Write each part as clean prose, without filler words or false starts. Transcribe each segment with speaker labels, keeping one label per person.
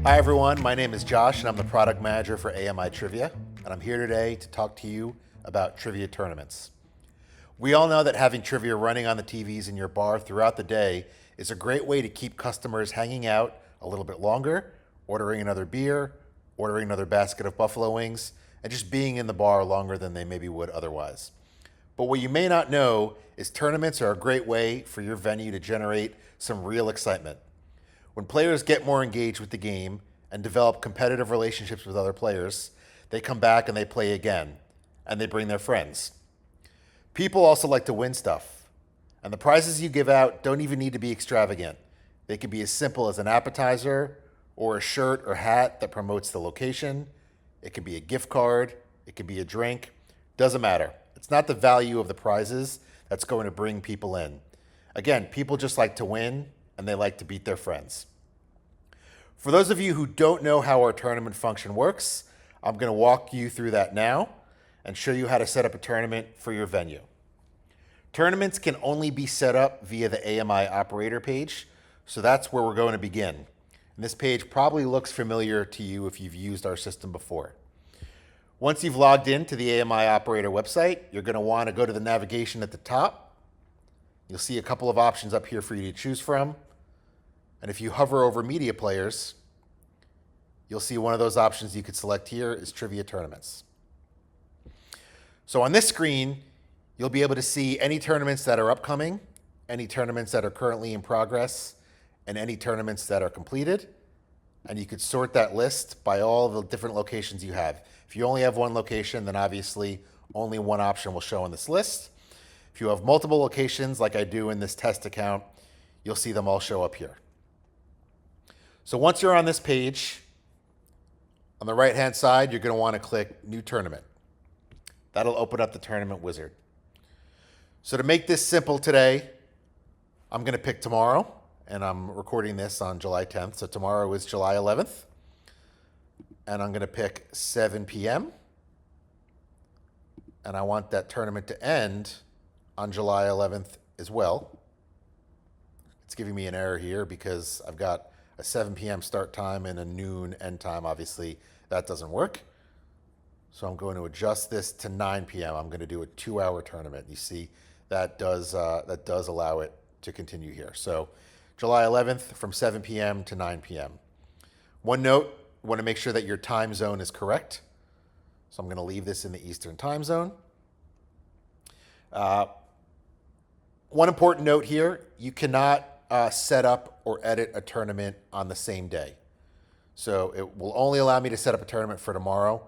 Speaker 1: Hi everyone, my name is Josh and I'm the product manager for AMI Trivia, and I'm here today to talk to you about trivia tournaments. We all know that having trivia running on the TVs in your bar throughout the day is a great way to keep customers hanging out a little bit longer, ordering another beer, ordering another basket of buffalo wings, and just being in the bar longer than they maybe would otherwise. But what you may not know is tournaments are a great way for your venue to generate some real excitement. When players get more engaged with the game and develop competitive relationships with other players, they come back and they play again, and they bring their friends. People also like to win stuff, and the prizes you give out don't even need to be extravagant. They can be as simple as an appetizer or a shirt or hat that promotes the location. It could be a gift card, it could be a drink, doesn't matter. It's not the value of the prizes that's going to bring people in. Again, people just like to win and they like to beat their friends. For those of you who don't know how our tournament function works, I'm going to walk you through that now and show you how to set up a tournament for your venue. Tournaments can only be set up via the AMI operator page, so that's where we're going to begin. And this page probably looks familiar to you if you've used our system before. Once you've logged in to the AMI operator website, you're going to want to go to the navigation at the top. You'll see a couple of options up here for you to choose from. And if you hover over media players, you'll see one of those options you could select here is trivia tournaments. So on this screen, you'll be able to see any tournaments that are upcoming, any tournaments that are currently in progress, and any tournaments that are completed. And you could sort that list by all the different locations you have. If you only have one location, then obviously only one option will show on this list. If you have multiple locations, like I do in this test account, you'll see them all show up here. So once you're on this page, on the right-hand side, you're going to want to click New Tournament. That'll open up the tournament wizard. So to make this simple today, I'm going to pick tomorrow, and I'm recording this on July 10th. So tomorrow is July 11th, and I'm going to pick 7 p.m. And I want that tournament to end on July 11th as well. It's giving me an error here because I've got a 7 p.m. start time and a noon end time. Obviously, that doesn't work. So I'm going to adjust this to 9 p.m. I'm going to do a 2-hour tournament. You see, that does allow it to continue here. So July 11th from 7 p.m. to 9 p.m. One note, you want to make sure that your time zone is correct. So I'm going to leave this in the Eastern time zone. One important note here, you cannot set up or edit a tournament on the same day. So it will only allow me to set up a tournament for tomorrow.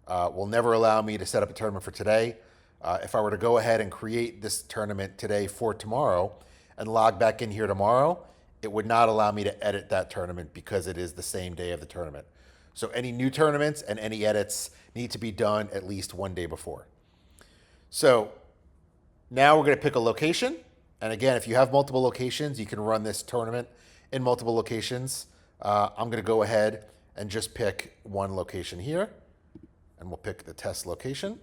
Speaker 1: Will never allow me to set up a tournament for today. If I were to go ahead and create this tournament today for tomorrow and log back in here tomorrow, it would not allow me to edit that tournament because it is the same day of the tournament. So any new tournaments and any edits need to be done at least one day before. So now we're going to pick a location. And again, if you have multiple locations, you can run this tournament in multiple locations. I'm going to go ahead and just pick one location here. And we'll pick the test location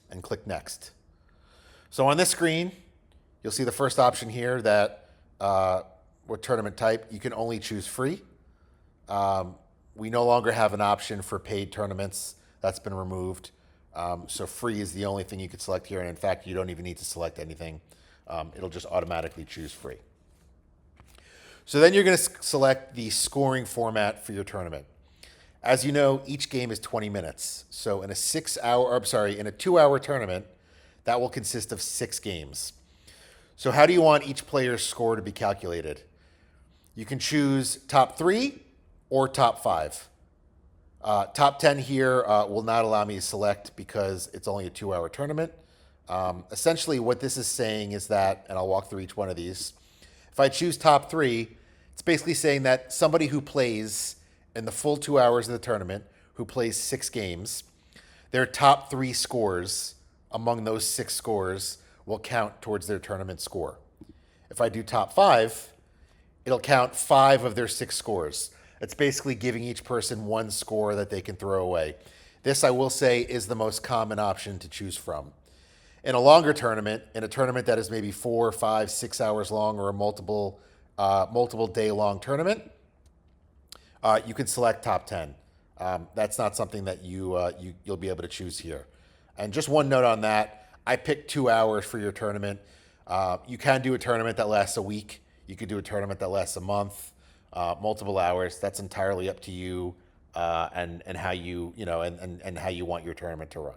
Speaker 1: and click Next. So on this screen, you'll see the first option here that what tournament type. You can only choose free. We no longer have an option for paid tournaments. That's been removed. So free is the only thing you could select here. And in fact, you don't even need to select anything. It'll just automatically choose free. So then you're going to select the scoring format for your tournament. As you know, each game is 20 minutes. So in a 2-hour tournament, that will consist of 6 games. So how do you want each player's score to be calculated? You can choose top 3 or top 5. Top 10 here will not allow me to select because it's only a 2-hour tournament. Essentially what this is saying is that, and I'll walk through each one of these. If I choose top 3, it's basically saying that somebody who plays in the full 2 hours of the tournament, who plays 6 games, their top 3 scores among those 6 scores will count towards their tournament score. If I do top 5, it'll count 5 of their 6 scores. It's basically giving each person one score that they can throw away. This, I will say, is the most common option to choose from. In a longer tournament, in a tournament that is maybe 4, 5, 6 hours long or a multiple day long tournament, You can select top 10. That's not something that you'll be able to choose here. And just one note on that, I picked 2 hours for your tournament. You can do a tournament that lasts a week. You could do a tournament that lasts a month, multiple hours. That's entirely up to you and how and how you want your tournament to run.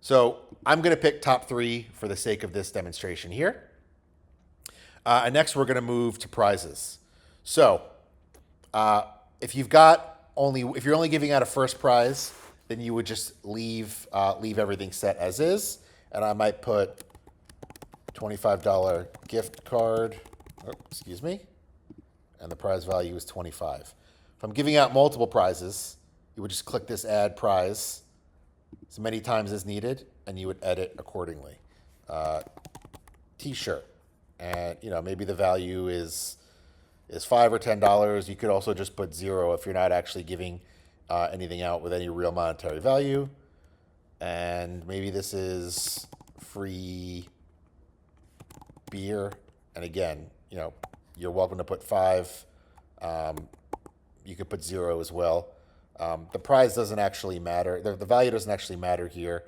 Speaker 1: So I'm going to pick top 3 for the sake of this demonstration here. And next, we're going to move to prizes. So if you're only giving out a first prize, then you would just leave everything set as is, and I might put $25 gift card. Oh, excuse me, and the prize value is 25. If I'm giving out multiple prizes, you would just click this add prize as many times as needed, and you would edit accordingly. T-shirt, and maybe the value is $5 or $10. You could also just put 0 if you're not actually giving anything out with any real monetary value. And maybe this is free beer. And again, you're welcome to put 5. You could put 0 as well. The prize doesn't actually matter. The value doesn't actually matter here.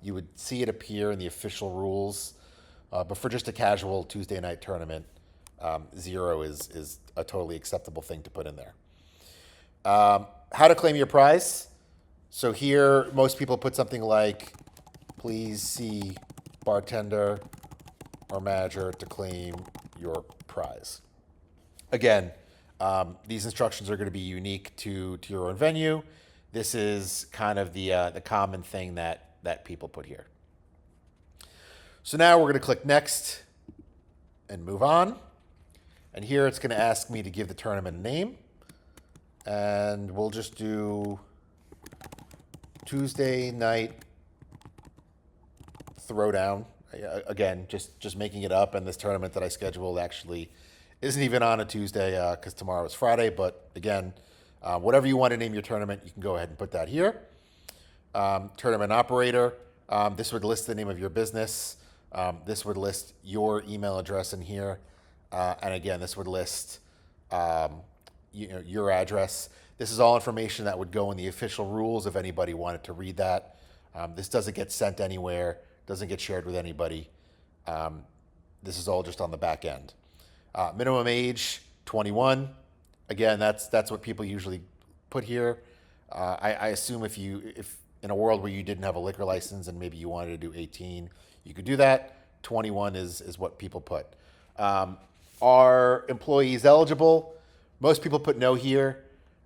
Speaker 1: You would see it appear in the official rules. But for just a casual Tuesday night tournament, 0 is a totally acceptable thing to put in there. How to claim your prize. So here, most people put something like, please see bartender or manager to claim your prize. Again, these instructions are going to be unique to your own venue. This is kind of the common thing that people put here. So now we're going to click next and move on. And here it's going to ask me to give the tournament a name. And we'll just do Tuesday night throwdown. Again, just making it up. And this tournament that I scheduled actually isn't even on a Tuesday because tomorrow is Friday. But again, whatever you want to name your tournament, you can go ahead and put that here. Tournament operator. This would list the name of your business. This would list your email address in here. And again, this would list your address. This is all information that would go in the official rules if anybody wanted to read that. This doesn't get sent anywhere, doesn't get shared with anybody. This is all just on the back end. Minimum age, 21. Again, that's what people usually put here. I assume if in a world where you didn't have a liquor license and maybe you wanted to do 18, you could do that. 21 is what people put. Are employees eligible? Most people put no here.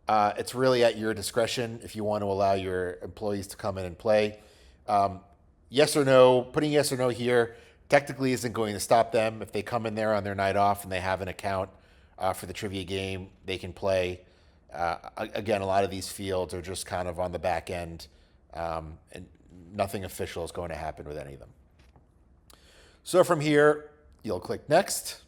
Speaker 1: It's really at your discretion if you want to allow your employees to come in and play. Yes or no, putting yes or no here technically isn't going to stop them. If they come in there on their night off and they have an account for the trivia game, they can play. Again, a lot of these fields are just kind of on the back end, and nothing official is going to happen with any of them. So from here, you'll click next,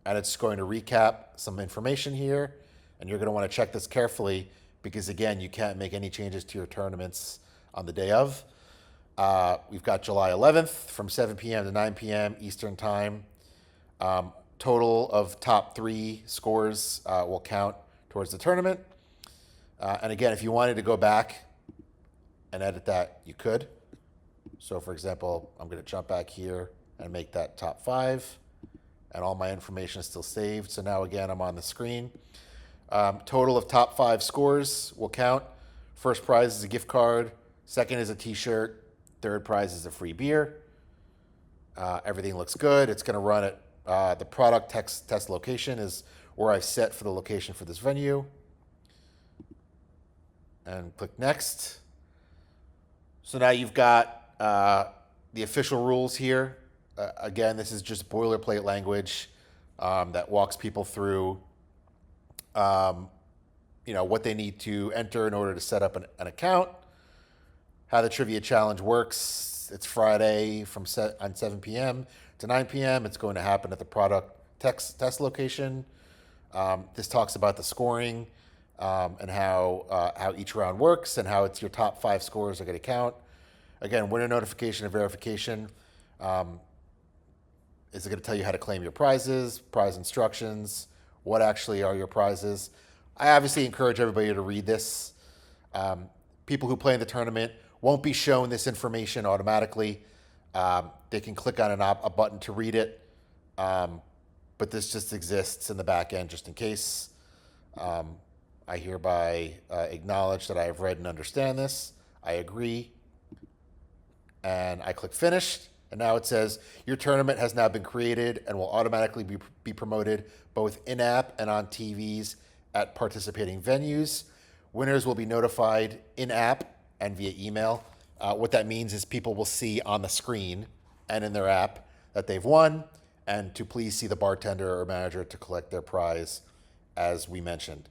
Speaker 1: and it's going to recap some information here, and you're going to want to check this carefully because, again, you can't make any changes to your tournaments on the day of. We've got July 11th from 7 p.m. to 9 p.m. Eastern Time. Total of top 3 scores will count towards the tournament. And again, if you wanted to go back and edit that, you could. So for example, I'm going to jump back here and make that top 5. And all my information is still saved. So now again, I'm on the screen. Total of top 5 scores will count. First prize is a gift card. Second is a t-shirt. Third prize is a free beer. Everything looks good. It's going to run at the product test location is where I've set for the location for this venue. And click next. So now you've got the official rules here. Again, this is just boilerplate language that walks people through what they need to enter in order to set up an account, how the trivia challenge works. It's Friday on 7 p.m. to 9 p.m. It's going to happen at the product test location. This talks about the scoring and how each round works and how it's your top 5 scores are going to count. Again, winner notification and verification. Is it going to tell you how to claim your prizes, prize instructions, what actually are your prizes? I obviously encourage everybody to read this. People who play in the tournament won't be shown this information automatically. They can click on a button to read it, but this just exists in the back end just in case. I hereby acknowledge that I have read and understand this. I agree. And I click finished. And now it says your tournament has now been created and will automatically be promoted both in-app and on TVs at participating venues. Winners will be notified in-app and via email. What that means is people will see on the screen and in their app that they've won, and to please see the bartender or manager to collect their prize, as we mentioned.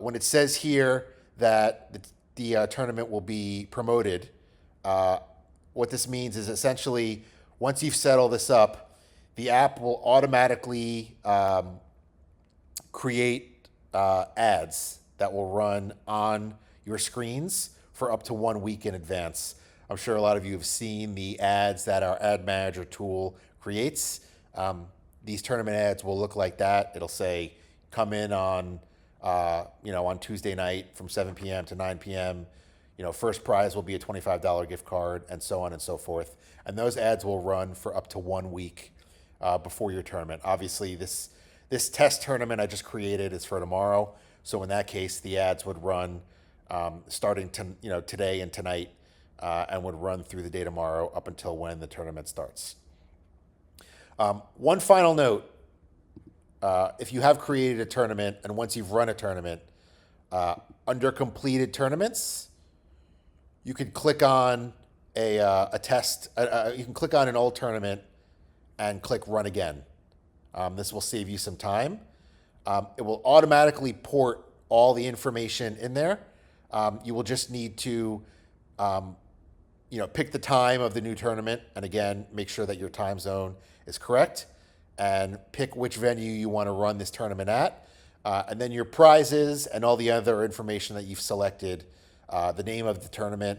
Speaker 1: When it says here that the tournament will be promoted, what this means is essentially once you've set all this up, the app will automatically create ads that will run on your screens for up to 1 week in advance. I'm sure a lot of you have seen the ads that our ad manager tool creates. These tournament ads will look like that. It'll say, come in on on Tuesday night from 7 p.m. to 9 p.m. First prize will be a $25 gift card, and so on and so forth. And those ads will run for up to 1 week before your tournament. Obviously, this test tournament I just created is for tomorrow. So in that case, the ads would run starting today and tonight, and would run through the day tomorrow up until when the tournament starts. One final note. If you have created a tournament and once you've run a tournament, under completed tournaments, you can click on a test. You can click on an old tournament and click run again. This will save you some time. It will automatically port all the information in there. You will just need to pick the time of the new tournament, and again, make sure that your time zone is correct, and pick which venue you want to run this tournament at. And then your prizes and all the other information that you've selected, the name of the tournament,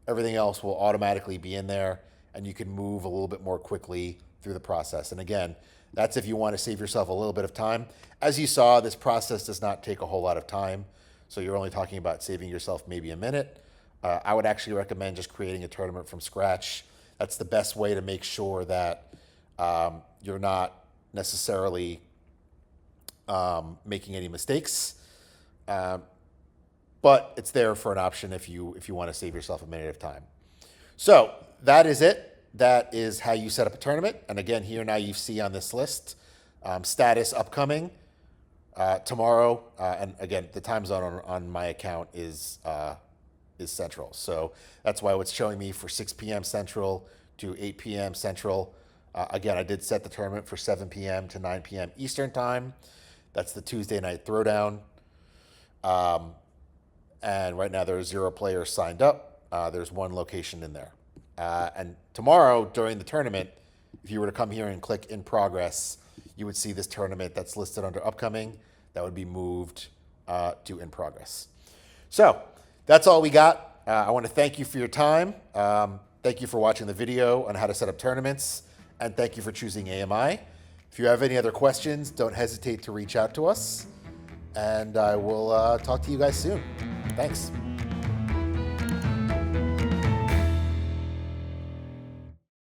Speaker 1: everything else will automatically be in there, and you can move a little bit more quickly through the process. And again, that's if you want to save yourself a little bit of time. As you saw, this process does not take a whole lot of time, so you're only talking about saving yourself maybe a minute. I would actually recommend just creating a tournament from scratch. That's the best way to make sure that you're not necessarily making any mistakes, but it's there for an option if you want to save yourself a minute of time. So that is it. That is how you set up a tournament. And again, here now you see on this list status upcoming tomorrow, and again the time zone on my account is Central, so that's why it's showing me for 6 p.m. Central to 8 p.m. Central. Again, I did set the tournament for 7 p.m. to 9 p.m. Eastern time. That's the Tuesday night throwdown. And right now there are 0 players signed up. There's 1 location in there. And tomorrow during the tournament, if you were to come here and click in progress, you would see this tournament that's listed under upcoming. That would be moved to in progress. So that's all we got. I want to thank you for your time. Thank you for watching the video on how to set up tournaments. And thank you for choosing AMI. If you have any other questions, don't hesitate to reach out to us. And I will talk to you guys soon. Thanks.